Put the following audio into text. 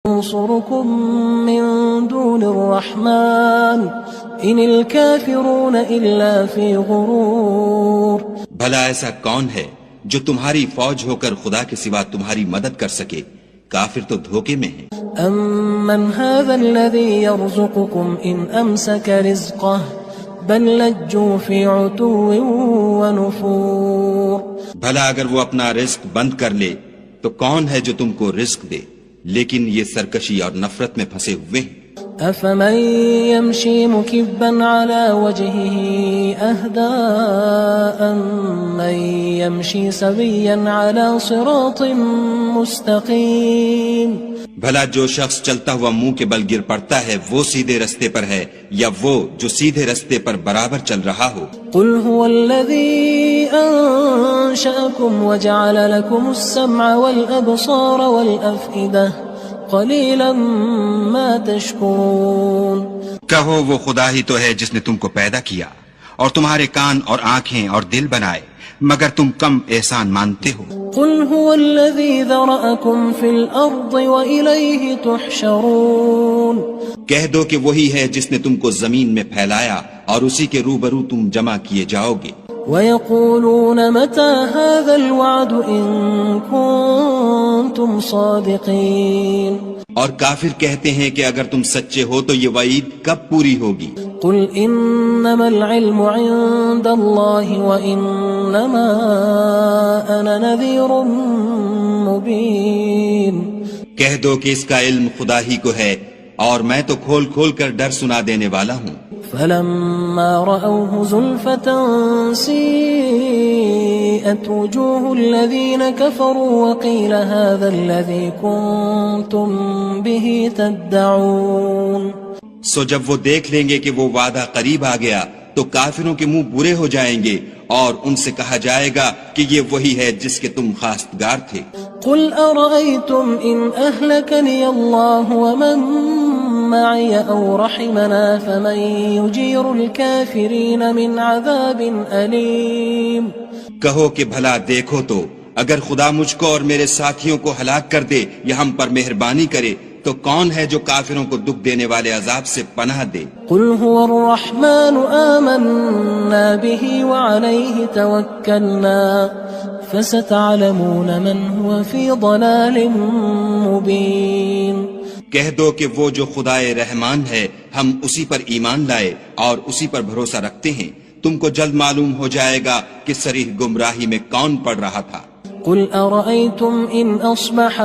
ينصركم من دون الرحمن ان الكافرون الا في غرور. بھلا ایسا کون ہے جو تمہاری فوج ہو کر خدا کے سوا تمہاری مدد کر سکے؟ کافر تو دھوکے میں ہیں. امن هذا الذي يرزقكم ان امسك رزقه بل لجوا في عتو ونفور. بھلا اگر وہ اپنا رزق بند کر لے تو کون ہے جو تم کو رزق دے؟ لیکن یہ سرکشی اور نفرت میں پھنسے ہوئے ہیں. افمن يمشي مكبا على وجهه اهدى امن يمشي سويا على صراط مستقيم. بھلا جو شخص چلتا ہوا منہ کے بل گر پڑتا ہے وہ سیدھے رستے پر ہے یا وہ جو سیدھے رستے پر برابر چل رہا ہو؟ قل هو الذي انشأكم وجعل لكم السمع والابصار والافئدة قلیلا ما تشکرون. کہو وہ خدا ہی تو ہے جس نے تم کو پیدا کیا اور تمہارے کان اور آنکھیں اور دل بنائے، مگر تم کم احسان مانتے ہو. قل هو الذي ذرأكم في الارض وإليه تحشرون. کہہ دو کہ وہی ہے جس نے تم کو زمین میں پھیلایا اور اسی کے روبرو تم جمع کیے جاؤ گے. وَيَقُولُونَ مَتَى هَذَا الْوَعْدُ إِن كُنتُمْ صَادِقِينَ. اور کافر کہتے ہیں کہ اگر تم سچے ہو تو یہ وعید کب پوری ہوگی؟ قُلْ إِنَّمَا الْعِلْمُ عِندَ اللَّهِ وَإِنَّمَا أَنَا نَذِيرٌ مُبِينٌ. کہہ دو کہ اس کا علم خدا ہی کو ہے اور میں تو کھول کھول کر ڈر سنا دینے والا ہوں. فلما رأوه زلفة سيئت وجوه الذين كفروا وقيل هذا الذي كنتم به تدعون. سو جب وہ دیکھ لیں گے کہ وہ وعدہ قریب آ گیا تو کافروں کے منہ برے ہو جائیں گے اور ان سے کہا جائے گا کہ یہ وہی ہے جس کے تم خواستگار تھے. قل أرأيتم إن أهلكني الله ومن معي أو رحمنا فمن يجير الكافرين من عذاب أليم. کہو کہ بھلا دیکھو تو اگر خدا مجھ کو اور میرے ساتھیوں کو ہلاک کر دے یا ہم پر مہربانی کرے تو کون ہے جو کافروں کو دکھ دینے والے عذاب سے پناہ دے؟ قل هو الرحمن آمنا به وعليه توكلنا فستعلمون من هو في ضلال مبين. کہہ دو کہ وہ جو خدائے رحمان ہے ہم اسی پر ایمان لائے اور اسی پر بھروسہ رکھتے ہیں، تم کو جلد معلوم ہو جائے گا کہ صریح گمراہی میں کون پڑ رہا تھا. قل أرأيتم إن أصبح